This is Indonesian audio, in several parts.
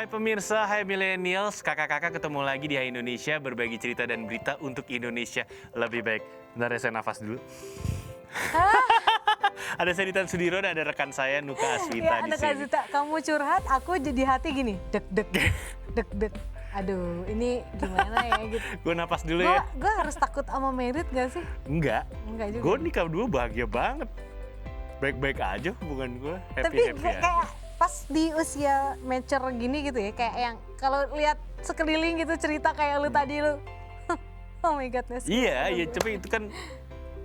Hai pemirsa, hai millennials, kakak-kakak ketemu lagi di Hai Indonesia, berbagi cerita dan berita untuk Indonesia lebih baik. Bentar ya, saya nafas dulu. Ada saya Ditan Sudiro dan ada rekan saya Nuka Aswita Ya, di ada Kak sini. Zita, kamu curhat, aku jadi hati gini, deg-deg, deg-deg. Aduh, ini gimana ya gitu. Gue nafas dulu ya. Gue harus takut sama merit gak sih? Enggak, Enggak juga. gue nikah berdua bahagia banget. Baik-baik aja hubungan gue, Tapi happy-happy aja. kayak pas di usia mature gini gitu ya, kayak yang kalau lihat sekeliling gitu cerita kayak lu tadi lu. Oh my godness. Iya, tapi itu kan,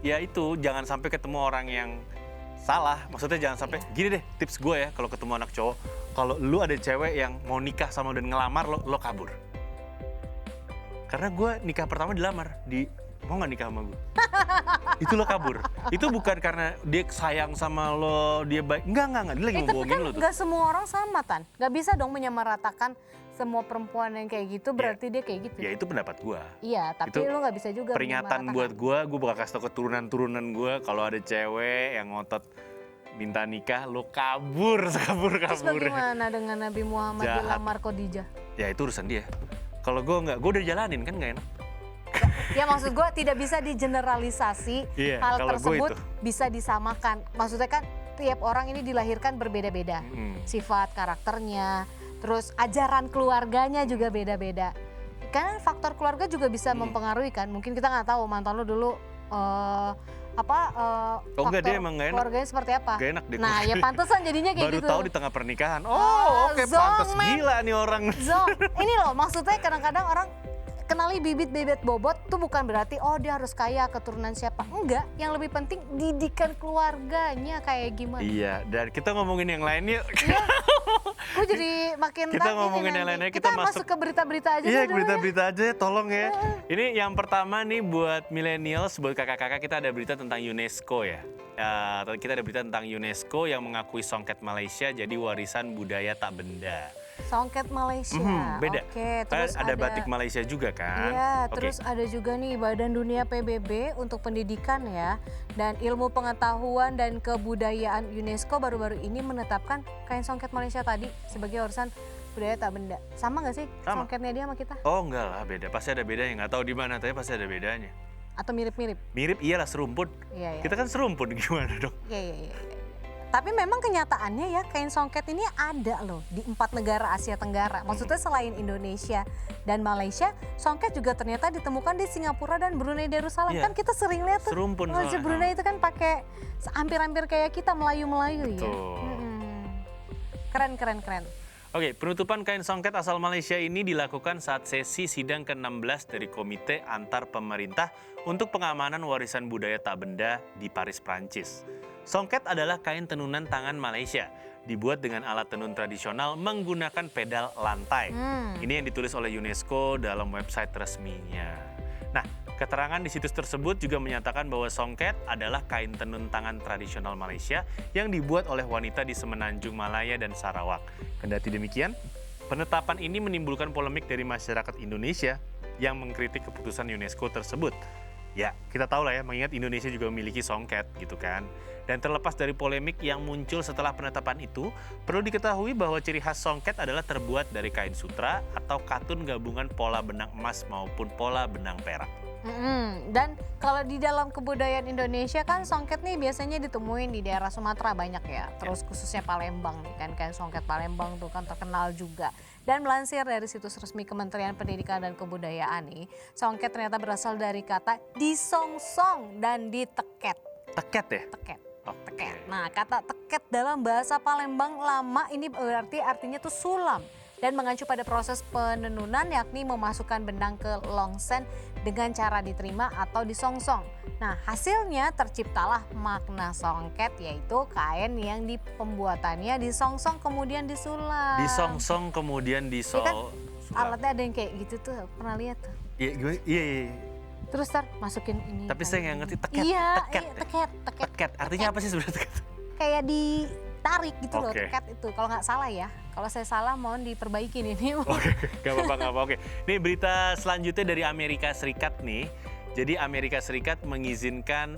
ya itu jangan sampai ketemu orang yang salah. Maksudnya jangan sampai, gini deh tips gue ya kalau ketemu anak cowok. Kalau lu ada cewek yang mau nikah sama dan ngelamar, lo kabur. Karena gue nikah pertama dilamar, mau nggak nikah sama gue? Itu lo kabur. Itu bukan karena dia sayang sama lo, dia baik. Enggak, dia lagi mau Tapi bohongin kan lo tuh. gak semua orang sama, Tan. Gak bisa dong menyamaratakan semua perempuan yang kayak gitu berarti dia kayak gitu. Ya itu pendapat gue. Iya, tapi Itu lu gak bisa juga peringatan buat gue bakal kasih tau ke turunan-turunan gue, kalau ada cewek yang ngotot minta nikah, lo kabur, Terus kabur. bagaimana dengan Nabi Muhammad Jahat. dilamar Khadijah? Ya itu urusan dia. Kalau gue nggak, gue udah jalanin kan nggak enak. Ya maksud gue tidak bisa digeneralisasi, Iya, hal kalau gue tersebut itu. bisa disamakan. Maksudnya kan tiap orang ini dilahirkan berbeda-beda. Sifat, karakternya, terus ajaran keluarganya juga beda-beda. Karena faktor keluarga juga bisa mempengaruhi kan. Mungkin kita nggak tahu mantan lu dulu Oh enggak, dia faktor emang nggak enak. keluarganya seperti apa. Gak enak deh. Nah ya pantesan jadinya kayak Baru gitu. tahu di tengah pernikahan. Ah, Oh oke, zong, pantas men. gila nih orang. Zong, ini loh maksudnya kadang-kadang orang kenali bibit-bibit bobot tuh bukan berarti oh dia harus kaya keturunan siapa. Enggak, yang lebih penting didikan keluarganya kayak gimana. Iya, dan kita ngomongin yang lain yuk. Iya. Gue jadi makin Kita ngomongin yang lainnya, kita masuk ke berita-berita aja Iya, dulu ya. berita-berita aja ya, tolong ya. Ini yang pertama nih buat millennials, buat kakak-kakak, kita ada berita tentang UNESCO ya. Kita ada berita tentang UNESCO yang mengakui Songket Malaysia jadi warisan budaya tak benda. Songket Malaysia. Beda. Oke, Kan terus ada batik Malaysia juga kan? Iya, Oke. terus ada juga nih Badan Dunia PBB untuk pendidikan ya. Dan ilmu pengetahuan dan kebudayaan UNESCO baru-baru ini menetapkan kain songket Malaysia tadi sebagai warisan budaya tak benda. Sama nggak sih Sama. songketnya dia sama kita? Oh enggak lah, beda. Pasti ada bedanya. Nggak tahu di mana, tapi pasti ada bedanya. Atau mirip-mirip? Mirip iyalah, serumpun. Iya, iya. Kita kan serumpun, gimana dong? Iya, iya, iya. Tapi memang kenyataannya ya kain songket ini ada loh di 4 negara Asia Tenggara. Maksudnya selain Indonesia dan Malaysia, songket juga ternyata ditemukan di Singapura dan Brunei Darussalam. Iya. Kan kita sering lihat tuh. Serumpun Oh, di soalnya. Brunei itu kan pakai hampir-hampir kayak kita Melayu-Melayu ya. Betul. Keren. Oke, penutupan kain songket asal Malaysia ini dilakukan saat sesi sidang ke-16 dari Komite Antar Pemerintah untuk Pengamanan Warisan Budaya Tak Benda di Paris, Prancis. Songket adalah kain tenunan tangan Malaysia, dibuat dengan alat tenun tradisional menggunakan pedal lantai. Ini yang ditulis oleh UNESCO dalam website resminya. Nah, keterangan di situs tersebut juga menyatakan bahwa songket adalah kain tenun tangan tradisional Malaysia yang dibuat oleh wanita di Semenanjung Malaya dan Sarawak. Kendati demikian, penetapan ini menimbulkan polemik dari masyarakat Indonesia yang mengkritik keputusan UNESCO tersebut. Ya, kita tahu lah ya, mengingat Indonesia juga memiliki songket gitu kan. Dan terlepas dari polemik yang muncul setelah penetapan itu, perlu diketahui bahwa ciri khas songket adalah terbuat dari kain sutra atau katun gabungan pola benang emas maupun pola benang perak. Dan kalau di dalam kebudayaan Indonesia kan songket nih biasanya ditemuin di daerah Sumatera banyak ya. Terus khususnya Palembang nih kan, kain songket Palembang tuh kan terkenal juga. Dan melansir dari situs resmi Kementerian Pendidikan dan Kebudayaan nih, songket ternyata berasal dari kata disongsong dan diteket. Teket ya? Teket. Oke. Teket. Nah, kata teket dalam bahasa Palembang lama ini berarti artinya tuh sulam dan mengacu pada proses penenunan yakni memasukkan benang ke longsen dengan cara diterima atau disongsong. Nah, hasilnya terciptalah makna songket yaitu kain yang di pembuatannya disongsong kemudian disulam. Disongsong kemudian Iya kan? sulam. Alatnya ada yang kayak gitu tuh, pernah lihat tuh. Iya. Terus ntar masukin ini. Tapi saya nggak ngerti teket. Iya, Teket. teket. Teket. Artinya apa sih sebenarnya teket? Kayak ditarik gitu loh, Oke. teket itu. Kalau nggak salah ya. Kalau saya salah mohon diperbaikin ini. Oke, gak apa-apa. Oke, ini berita selanjutnya dari Amerika Serikat nih. Jadi Amerika Serikat mengizinkan,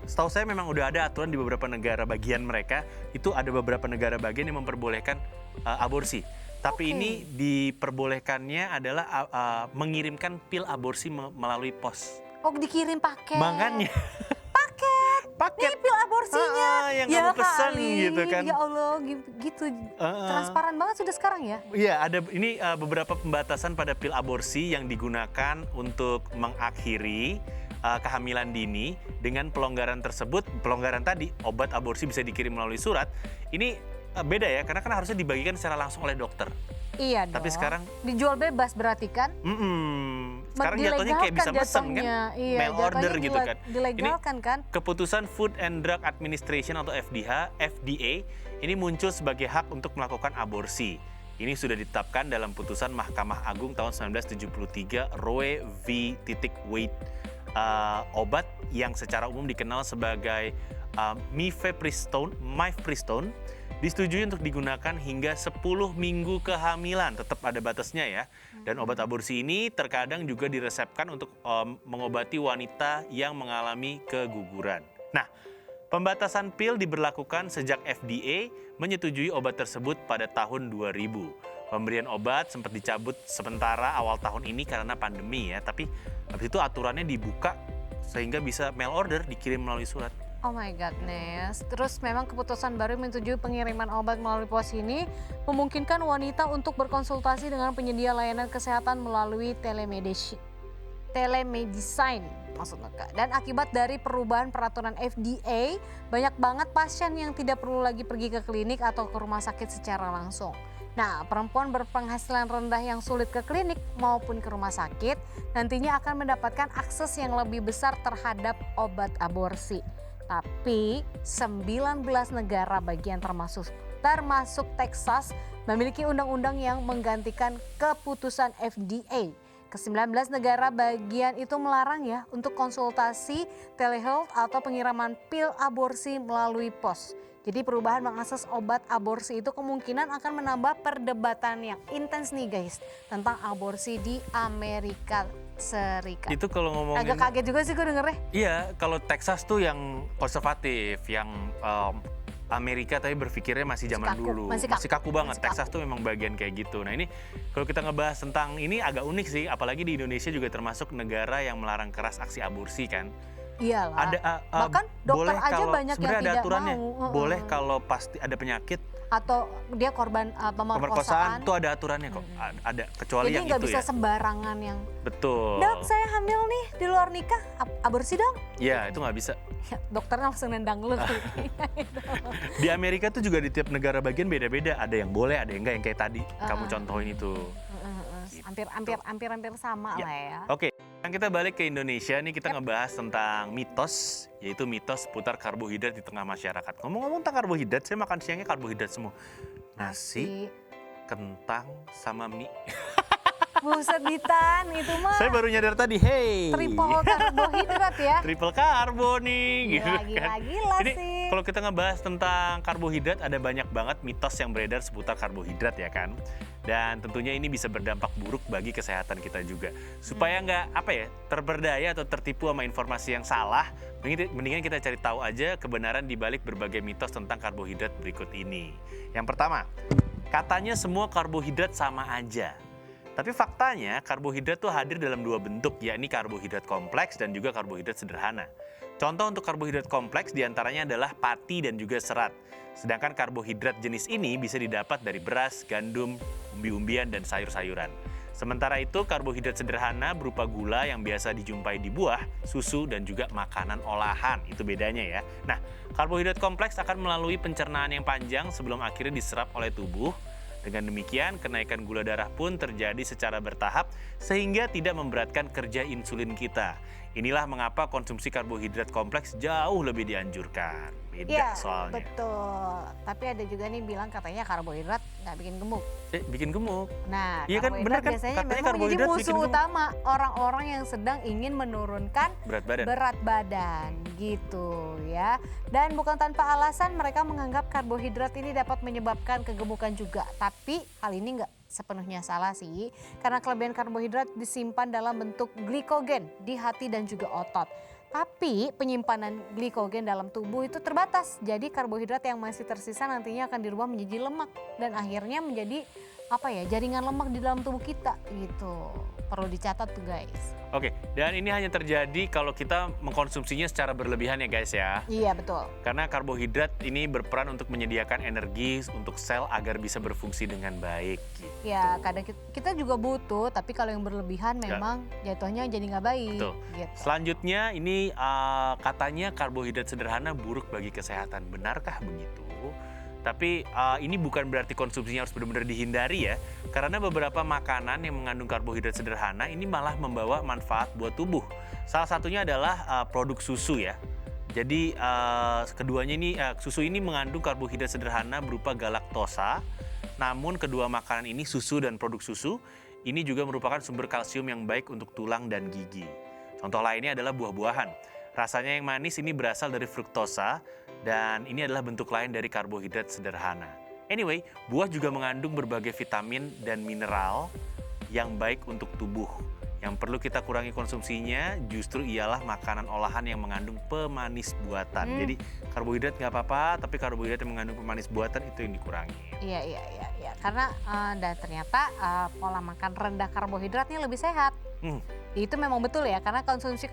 setahu saya memang udah ada aturan di beberapa negara bagian mereka, itu ada beberapa negara bagian yang memperbolehkan aborsi. Tapi Oke. ini diperbolehkannya adalah mengirimkan pil aborsi melalui pos. Oh, dikirim paket. Makanya Paket. Nih paket pil aborsinya. yang Ya kamu pesan kali. gitu kan. Ya Allah, gitu. Transparan banget sudah sekarang ya. Iya, ada ini beberapa pembatasan pada pil aborsi yang digunakan untuk mengakhiri kehamilan dini. Dengan pelonggaran tersebut, pelonggaran tadi, obat aborsi bisa dikirim melalui surat. Ini beda ya, karena kan harusnya dibagikan secara langsung oleh dokter. Iya dong. Tapi sekarang dijual bebas berarti kan? sekarang jatuhnya kayak bisa pesen kan, Iya, mail order gitu kan. Dilegalkan kan? Keputusan Food and Drug Administration atau FDA ini muncul sebagai hak untuk melakukan aborsi. Ini sudah ditetapkan dalam putusan Mahkamah Agung tahun 1973 Roe v. Wade. Obat yang secara umum dikenal sebagai mifepristone disetujui untuk digunakan hingga 10 minggu kehamilan, tetap ada batasnya ya. Dan obat aborsi ini terkadang juga diresepkan untuk mengobati wanita yang mengalami keguguran. Nah, pembatasan pil diberlakukan sejak FDA menyetujui obat tersebut pada tahun 2000. Pemberian obat sempat dicabut sementara awal tahun ini karena pandemi ya, tapi habis itu aturannya dibuka sehingga bisa mail order, dikirim melalui surat. Oh my godness. Terus memang keputusan baru menyetujui pengiriman obat melalui pos ini memungkinkan wanita untuk berkonsultasi dengan penyedia layanan kesehatan melalui telemedicine maksudnya Kak. Dan akibat dari perubahan peraturan FDA, banyak banget pasien yang tidak perlu lagi pergi ke klinik atau ke rumah sakit secara langsung. Nah, perempuan berpenghasilan rendah yang sulit ke klinik maupun ke rumah sakit nantinya akan mendapatkan akses yang lebih besar terhadap obat aborsi. Tapi 19 negara bagian termasuk Texas memiliki undang-undang yang menggantikan keputusan FDA. Ke-19 negara bagian itu melarang ya untuk konsultasi telehealth atau pengiriman pil aborsi melalui pos. Jadi perubahan mengakses obat aborsi itu kemungkinan akan menambah perdebatan yang intens nih guys tentang aborsi di Amerika Serikat. Itu kalau ngomongin Agak kaget juga sih gue dengernya. Iya, kalau Texas tuh yang konservatif, yang Amerika tapi berpikirnya masih zaman Kaku, dulu. masih kaku banget. masih Texas tuh memang bagian kayak gitu. Nah ini kalau kita ngebahas tentang ini agak unik sih, apalagi di Indonesia juga termasuk negara yang melarang keras aksi aborsi kan. Iyalah. Ada Bahkan dokter boleh aja kalau banyak yang sebenarnya ada tidak aturannya. mau. Boleh kalau pasti ada penyakit, Atau dia korban pemerkosaan pemerkosaan. tuh ada aturannya kok. Ada kecuali Jadi yang nggak itu bisa ya. sembarangan yang Betul. dok saya hamil nih di luar nikah aborsi dong. Iya, itu nggak bisa. Ya, dokternya langsung nendang lu. Di Amerika tuh juga di tiap negara bagian beda-beda. Ada yang boleh, ada yang enggak, yang kayak tadi kamu contohin itu. Hampir sama Ya. lah ya. Oke, sekarang kita balik ke Indonesia nih, kita ngebahas tentang mitos, yaitu mitos seputar karbohidrat di tengah masyarakat. Ngomong-ngomong tentang karbohidrat, saya makan siangnya karbohidrat semua. Nasi, kentang, sama mie. Buset Ditan, itu mah Saya baru nyadar tadi, hey. triple karbohidrat ya. Triple karbo nih, gitu kan. Gila Ini sih. kalau kita ngebahas tentang karbohidrat, ada banyak banget mitos yang beredar seputar karbohidrat ya kan. Dan tentunya ini bisa berdampak buruk bagi kesehatan kita juga. Supaya nggak terberdaya atau tertipu sama informasi yang salah, mendingan kita cari tahu aja kebenaran di balik berbagai mitos tentang karbohidrat berikut ini. Yang pertama, katanya semua karbohidrat sama aja. Tapi faktanya karbohidrat tuh hadir dalam dua bentuk, yakni karbohidrat kompleks dan juga karbohidrat sederhana. Contoh untuk karbohidrat kompleks diantaranya adalah pati dan juga serat. Sedangkan karbohidrat jenis ini bisa didapat dari beras, gandum, umbi-umbian, dan sayur-sayuran. Sementara itu karbohidrat sederhana berupa gula yang biasa dijumpai di buah, susu, dan juga makanan olahan. Itu bedanya ya. Nah, karbohidrat kompleks akan melalui pencernaan yang panjang sebelum akhirnya diserap oleh tubuh. Dengan demikian, kenaikan gula darah pun terjadi secara bertahap sehingga tidak memberatkan kerja insulin kita. Inilah mengapa konsumsi karbohidrat kompleks jauh lebih dianjurkan. Beda Iya, soalnya. betul. Tapi ada juga nih bilang katanya karbohidrat nggak bikin gemuk. Bikin gemuk. Nah, Iya kan, karbohidrat bener kan? biasanya Katanya memang menjadi karbohidrat bikin musuh gemuk. utama orang-orang yang sedang ingin menurunkan Berat badan. berat badan gitu ya. Dan bukan tanpa alasan mereka menganggap karbohidrat ini dapat menyebabkan kegemukan juga. Tapi hal ini nggak sepenuhnya salah sih. Karena kelebihan karbohidrat disimpan dalam bentuk glikogen di hati dan juga otot. Tapi penyimpanan glikogen dalam tubuh itu terbatas. Jadi karbohidrat yang masih tersisa nantinya akan dirubah menjadi lemak dan akhirnya menjadi jaringan lemak di dalam tubuh kita gitu. Perlu dicatat tuh guys. Oke, dan ini hanya terjadi kalau kita mengkonsumsinya secara berlebihan ya guys ya. Iya betul. Karena karbohidrat ini berperan untuk menyediakan energi untuk sel agar bisa berfungsi dengan baik gitu. Ya kadang kita juga butuh, tapi kalau yang berlebihan memang jatuhnya jadi nggak baik. Betul. Gitu. Selanjutnya ini katanya karbohidrat sederhana buruk bagi kesehatan. Benarkah begitu? Tapi ini bukan berarti konsumsinya harus benar-benar dihindari ya. Karena beberapa makanan yang mengandung karbohidrat sederhana ini malah membawa manfaat buat tubuh. Salah satunya adalah produk susu ya. Jadi keduanya ini susu ini mengandung karbohidrat sederhana berupa galaktosa. Namun kedua makanan ini, susu dan produk susu, ini juga merupakan sumber kalsium yang baik untuk tulang dan gigi. Contoh lainnya adalah buah-buahan. Rasanya yang manis ini berasal dari fruktosa dan ini adalah bentuk lain dari karbohidrat sederhana. Anyway, buah juga mengandung berbagai vitamin dan mineral yang baik untuk tubuh. Yang perlu kita kurangi konsumsinya justru ialah makanan olahan yang mengandung pemanis buatan. Jadi karbohidrat nggak apa-apa, tapi karbohidrat yang mengandung pemanis buatan itu yang dikurangi. Iya. Karena dan ternyata pola makan rendah karbohidratnya lebih sehat. Itu memang betul ya, karena konsumsi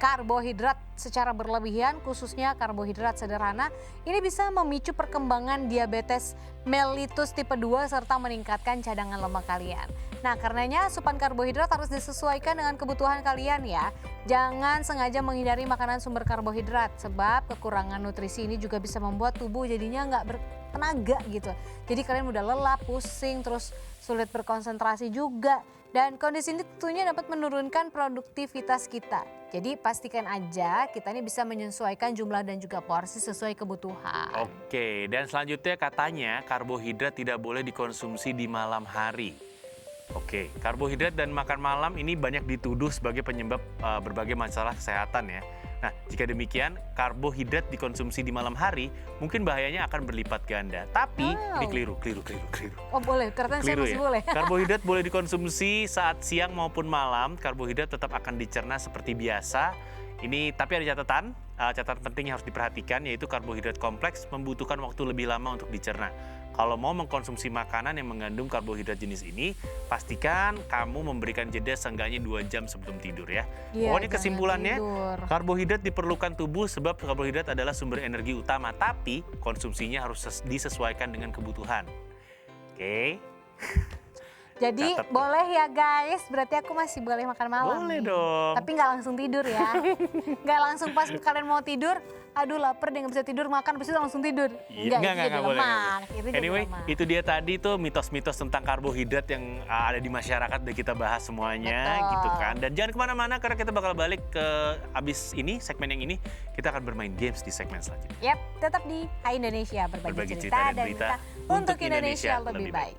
karbohidrat secara berlebihan, khususnya karbohidrat sederhana, ini bisa memicu perkembangan diabetes mellitus tipe 2 serta meningkatkan cadangan lemak kalian. Nah, karenanya asupan karbohidrat harus disesuaikan dengan kebutuhan kalian ya. Jangan sengaja menghindari makanan sumber karbohidrat, sebab kekurangan nutrisi ini juga bisa membuat tubuh jadinya nggak bertenaga gitu. Jadi kalian mudah lelah, pusing, terus sulit berkonsentrasi juga. Dan kondisi ini tentunya dapat menurunkan produktivitas kita. Jadi pastikan aja kita ini bisa menyesuaikan jumlah dan juga porsi sesuai kebutuhan. Oke, dan selanjutnya katanya karbohidrat tidak boleh dikonsumsi di malam hari. Oke, karbohidrat dan makan malam ini banyak dituduh sebagai penyebab berbagai masalah kesehatan ya. Nah, jika demikian, karbohidrat dikonsumsi di malam hari mungkin bahayanya akan berlipat ganda. Tapi ini keliru. Oh boleh, ternyata saya Keliru masih ya. boleh. Karbohidrat boleh dikonsumsi saat siang maupun malam. Karbohidrat tetap akan dicerna seperti biasa. Ini tapi ada catatan penting yang harus diperhatikan, yaitu karbohidrat kompleks membutuhkan waktu lebih lama untuk dicerna. Kalau mau mengkonsumsi makanan yang mengandung karbohidrat jenis ini, pastikan kamu memberikan jeda seenggaknya 2 jam sebelum tidur ya. Iya, Pokoknya jangan kesimpulannya, tidur. karbohidrat diperlukan tubuh sebab karbohidrat adalah sumber energi utama, tapi konsumsinya harus disesuaikan dengan kebutuhan. Oke. Jadi Catat. boleh ya guys, berarti aku masih boleh makan malam. Boleh nih. dong. Tapi nggak langsung tidur ya. Nggak langsung pas kalian mau tidur, aduh lapar deh nggak bisa tidur, makan pasti langsung tidur. Enggak boleh. Itu jadi Anyway, lemak. itu dia tadi tuh mitos-mitos tentang karbohidrat yang ada di masyarakat udah kita bahas semuanya. Betul. Gitu kan. Dan jangan kemana-mana karena kita bakal balik ke abis ini, segmen yang ini, kita akan bermain games di segmen selanjutnya. Yap, tetap di Hai Indonesia, berbagi cerita dan berita untuk Indonesia lebih baik.